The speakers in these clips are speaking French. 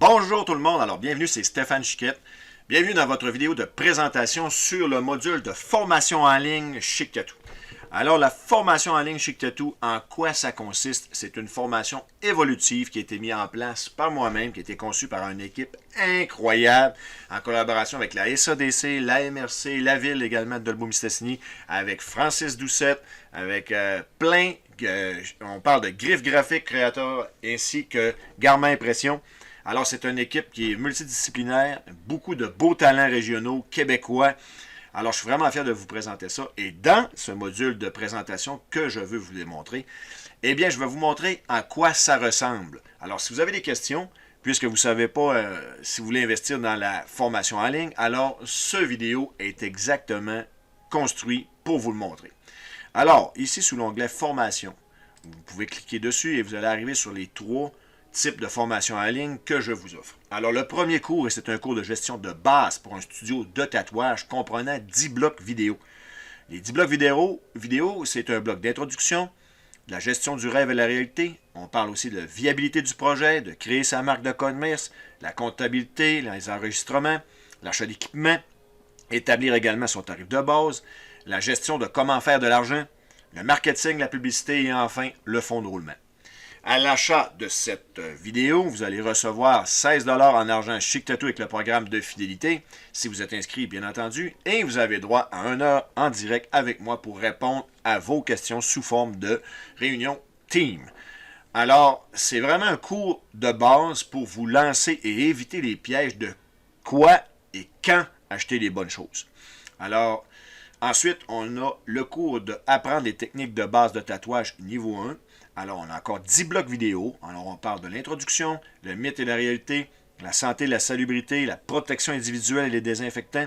Bonjour tout le monde, alors bienvenue, c'est Stéphane Chiquette. Bienvenue dans votre vidéo de présentation sur le module de formation en ligne Chic Tattoo. Alors la formation en ligne Chic Tattoo, en quoi ça consiste? C'est une formation évolutive qui a été mise en place par moi-même, qui a été conçue par une équipe incroyable, en collaboration avec la SADC, la MRC, la ville également de Dolbeau-Mistassini, avec Francis Doucette, avec on parle de Griffe Graphique Créateur ainsi que Garmin Impression. Alors, c'est une équipe qui est multidisciplinaire, beaucoup de beaux talents régionaux, québécois. Alors, je suis vraiment fier de vous présenter ça. Et dans ce module de présentation que je veux vous démontrer, eh bien, je vais vous montrer à quoi ça ressemble. Alors, si vous avez des questions, puisque vous ne savez pas si vous voulez investir dans la formation en ligne, alors, ce vidéo est exactement construit pour vous le montrer. Alors, ici, sous l'onglet Formation, vous pouvez cliquer dessus et vous allez arriver sur les trois type de formation en ligne que je vous offre. Alors, le premier cours, et c'est un cours de gestion de base pour un studio de tatouage comprenant 10 blocs vidéo. Les 10 blocs vidéo, c'est un bloc d'introduction, de la gestion du rêve et de la réalité. On parle aussi de viabilité du projet, de créer sa marque de commerce, la comptabilité, les enregistrements, l'achat d'équipement, établir également son tarif de base, la gestion de comment faire de l'argent, le marketing, la publicité et enfin le fonds de roulement. À l'achat de cette vidéo, vous allez recevoir 16 $ en argent Chic Tattoo avec le programme de fidélité, si vous êtes inscrit, bien entendu, et vous avez droit à 1 heure en direct avec moi pour répondre à vos questions sous forme de réunion team. Alors, c'est vraiment un cours de base pour vous lancer et éviter les pièges de quoi et quand acheter les bonnes choses. Alors, ensuite, on a le cours de apprendre les techniques de base de tatouage niveau 1. Alors, on a encore 10 blocs vidéo. Alors, on parle de l'introduction, le mythe et la réalité, la santé, la salubrité, la protection individuelle et les désinfectants.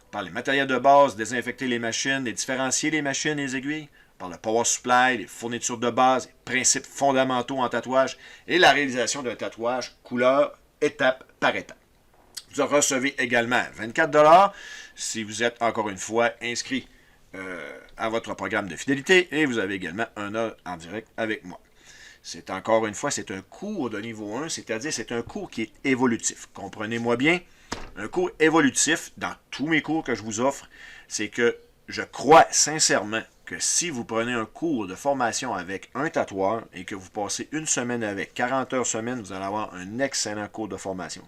On parle des matériels de base, désinfecter les machines, et différencier les machines et les aiguilles. On parle de power supply, les fournitures de base, les principes fondamentaux en tatouage et la réalisation d'un tatouage couleur étape par étape. Vous recevez également 24 $ si vous êtes encore une fois inscrit à votre programme de fidélité et vous avez également 1 heure en direct avec moi. C'est encore une fois, c'est un cours de niveau 1, c'est-à-dire c'est un cours qui est évolutif. Comprenez-moi bien, un cours évolutif dans tous mes cours que je vous offre, c'est que je crois sincèrement que si vous prenez un cours de formation avec un tatoueur et que vous passez une semaine avec, 40 heures semaine, vous allez avoir un excellent cours de formation.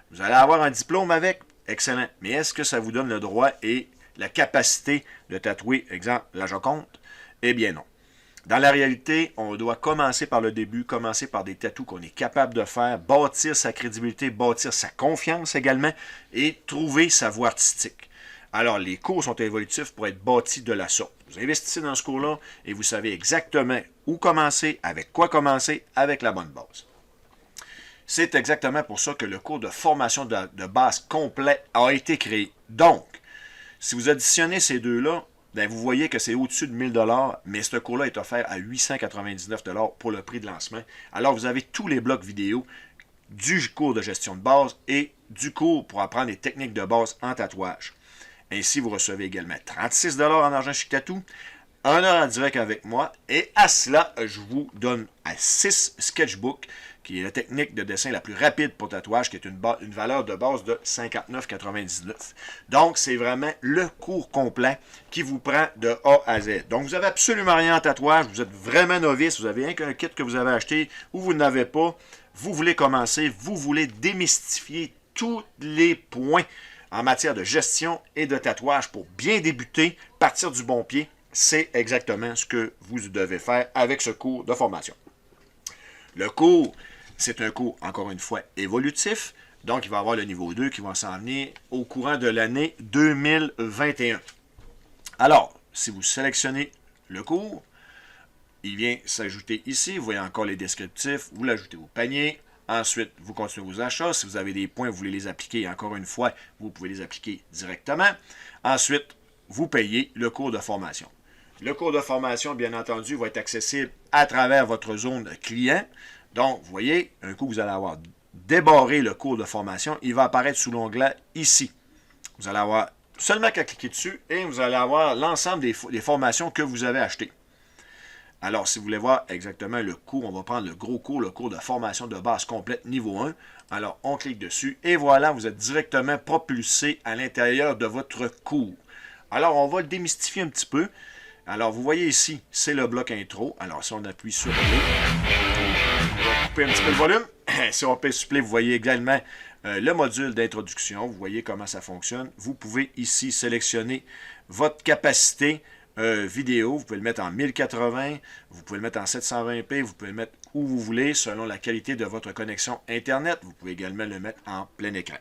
Vous allez avoir un diplôme avec, excellent, mais est-ce que ça vous donne le droit et la capacité de tatouer, exemple, la Joconde? Eh bien non. Dans la réalité, on doit commencer par le début, commencer par des tatous qu'on est capable de faire, bâtir sa crédibilité, bâtir sa confiance également et trouver sa voie artistique. Alors, les cours sont évolutifs pour être bâtis de la sorte. Vous investissez dans ce cours-là et vous savez exactement où commencer, avec quoi commencer, avec la bonne base. C'est exactement pour ça que le cours de formation de base complet a été créé. Donc, si vous additionnez ces deux-là, bien, vous voyez que c'est au-dessus de 1000 $, mais ce cours-là est offert à 899 $ pour le prix de lancement. Alors, vous avez tous les blocs vidéo du cours de gestion de base et du cours pour apprendre les techniques de base en tatouage. Ainsi, vous recevez également 36 $ en argent Chic Tattoo, 1 heure en direct avec moi, et à cela, je vous donne à 6 sketchbooks, qui est la technique de dessin la plus rapide pour tatouage, qui est une valeur de base de 59,99 $. Donc, c'est vraiment le cours complet qui vous prend de A à Z. Donc, vous n'avez absolument rien en tatouage, vous êtes vraiment novice, vous avez rien qu'un kit que vous avez acheté ou vous n'avez pas, vous voulez commencer, vous voulez démystifier tous les points en matière de gestion et de tatouage pour bien débuter, partir du bon pied. C'est exactement ce que vous devez faire avec ce cours de formation. Le cours, c'est un cours, encore une fois, évolutif. Donc, il va y avoir le niveau 2 qui va s'en venir au courant de l'année 2021. Alors, si vous sélectionnez le cours, il vient s'ajouter ici. Vous voyez encore les descriptifs. Vous l'ajoutez au panier. Ensuite, vous continuez vos achats. Si vous avez des points, vous voulez les appliquer, encore une fois, vous pouvez les appliquer directement. Ensuite, vous payez le cours de formation. Le cours de formation, bien entendu, va être accessible à travers votre zone client. Donc, vous voyez, un coup, vous allez avoir débarré le cours de formation. Il va apparaître sous l'onglet ici. Vous allez avoir seulement qu'à cliquer dessus et vous allez avoir l'ensemble des formations que vous avez achetées. Alors, si vous voulez voir exactement le cours, on va prendre le gros cours, le cours de formation de base complète niveau 1. Alors, on clique dessus et voilà, vous êtes directement propulsé à l'intérieur de votre cours. Alors, on va le démystifier un petit peu. Alors, vous voyez ici, c'est le bloc intro. Alors, si on appuie sur play, on va couper un petit peu le volume. Si on pèse sur play, vous voyez également le module d'introduction. Vous voyez comment ça fonctionne. Vous pouvez ici sélectionner votre capacité vidéo. Vous pouvez le mettre en 1080, vous pouvez le mettre en 720p, vous pouvez le mettre où vous voulez selon la qualité de votre connexion Internet. Vous pouvez également le mettre en plein écran.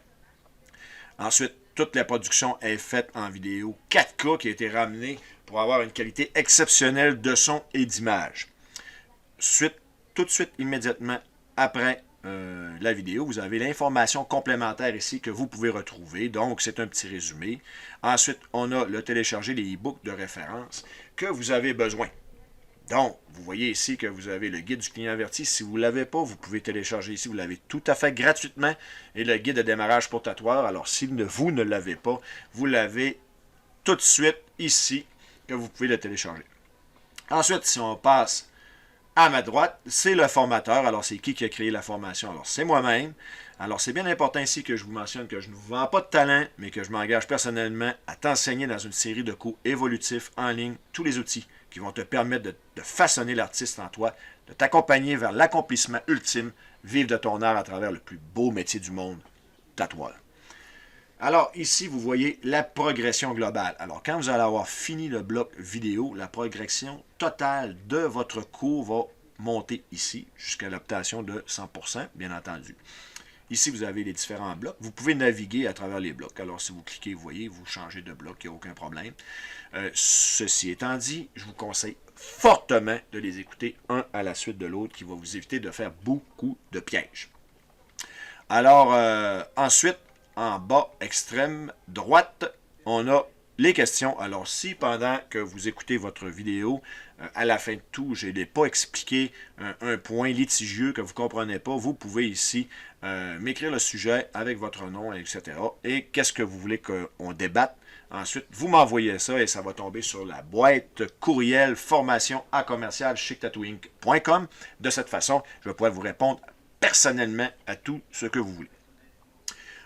Ensuite, toute la production est faite en vidéo 4K qui a été ramenée pour avoir une qualité exceptionnelle de son et d'image. Tout de suite, immédiatement après la vidéo, vous avez l'information complémentaire ici que vous pouvez retrouver. Donc, c'est un petit résumé. Ensuite, on a le télécharger les e-books de référence que vous avez besoin. Donc, vous voyez ici que vous avez le guide du client averti. Si vous ne l'avez pas, vous pouvez télécharger ici. Vous l'avez tout à fait gratuitement. Et le guide de démarrage pour tatoueur. Alors, si vous ne l'avez pas, vous l'avez tout de suite ici que vous pouvez le télécharger. Ensuite, si on passe à ma droite, c'est le formateur. Alors, c'est qui a créé la formation? Alors, c'est moi-même. Alors, c'est bien important ici que je vous mentionne que je ne vous vends pas de talent, mais que je m'engage personnellement à t'enseigner dans une série de cours évolutifs en ligne, tous les outils qui vont te permettre de façonner l'artiste en toi, de t'accompagner vers l'accomplissement ultime, vivre de ton art à travers le plus beau métier du monde, tatoueur. Alors, ici, vous voyez la progression globale. Alors, quand vous allez avoir fini le bloc vidéo, la progression totale de votre cours va monter ici, jusqu'à l'obtention de 100%, bien entendu. Ici, vous avez les différents blocs. Vous pouvez naviguer à travers les blocs. Alors, si vous cliquez, vous voyez, vous changez de bloc, il n'y a aucun problème. Ceci étant dit, je vous conseille fortement de les écouter un à la suite de l'autre, qui va vous éviter de faire beaucoup de pièges. Alors, ensuite, en bas extrême droite, on a les questions. Alors, si pendant que vous écoutez votre vidéo, à la fin de tout, je n'ai pas expliqué un point litigieux que vous ne comprenez pas, vous pouvez ici m'écrire le sujet avec votre nom, etc. Et qu'est-ce que vous voulez qu'on débatte. Ensuite, vous m'envoyez ça et ça va tomber sur la boîte courriel formation@chictattooinc.com. De cette façon, je vais pouvoir vous répondre personnellement à tout ce que vous voulez.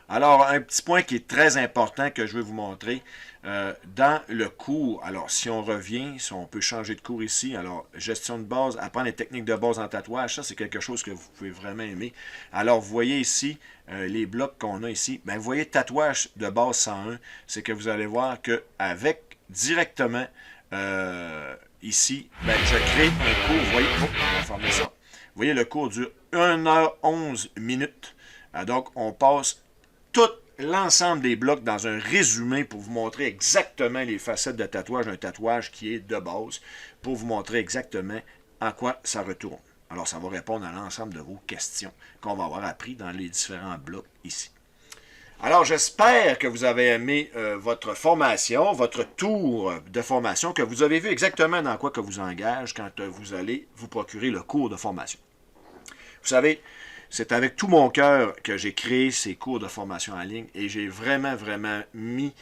Alors, un petit point qui est très important que je vais vous montrer dans le cours. Alors, si on revient, si on peut changer de cours ici, alors, gestion de base, apprendre les techniques de base en tatouage, ça, c'est quelque chose que vous pouvez vraiment aimer. Alors, vous voyez ici, les blocs qu'on a ici, bien, vous voyez tatouage de base 101, c'est que vous allez voir qu'avec directement ici, bien, je crée un cours, vous voyez, on va fermer ça. Vous voyez, le cours dure 1h11 minutes. Donc, on passe tout l'ensemble des blocs dans un résumé pour vous montrer exactement les facettes de tatouage, un tatouage qui est de base, pour vous montrer exactement en quoi ça retourne. Alors, ça va répondre à l'ensemble de vos questions qu'on va avoir appris dans les différents blocs ici. Alors, j'espère que vous avez aimé votre formation, votre tour de formation, que vous avez vu exactement dans quoi que vous engage quand vous allez vous procurer le cours de formation. Vous savez, c'est avec tout mon cœur que j'ai créé ces cours de formation en ligne et j'ai vraiment, vraiment mis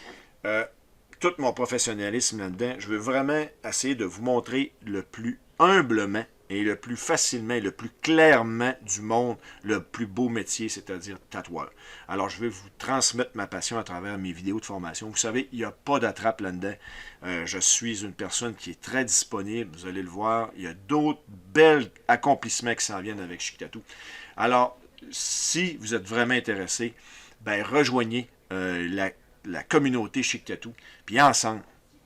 tout mon professionnalisme là-dedans. Je veux vraiment essayer de vous montrer le plus humblement et le plus facilement et le plus clairement du monde le plus beau métier, c'est-à-dire tatoueur. Alors, je vais vous transmettre ma passion à travers mes vidéos de formation. Vous savez, il n'y a pas d'attrape là-dedans. Je suis une personne qui est très disponible, vous allez le voir. Il y a d'autres bels accomplissements qui s'en viennent avec Chic Tattoo. Alors, si vous êtes vraiment intéressé, ben rejoignez la communauté Chic Tattoo. Puis ensemble,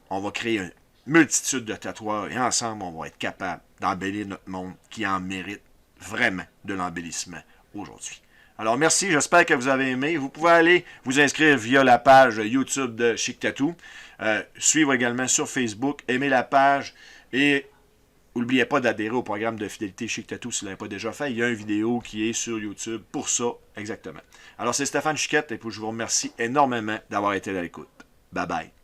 on va créer une multitude de tatoueurs et ensemble, on va être capable d'embellir notre monde qui en mérite vraiment de l'embellissement aujourd'hui. Alors, merci, j'espère que vous avez aimé. Vous pouvez aller vous inscrire via la page YouTube de Chic Tattoo. Suivre également sur Facebook, aimer la page et n'oubliez pas d'adhérer au programme de fidélité Chic Tattoo si vous ne l'avez pas déjà fait. Il y a une vidéo qui est sur YouTube pour ça, exactement. Alors, c'est Stéphane Chiquette et puis je vous remercie énormément d'avoir été à l'écoute. Bye bye.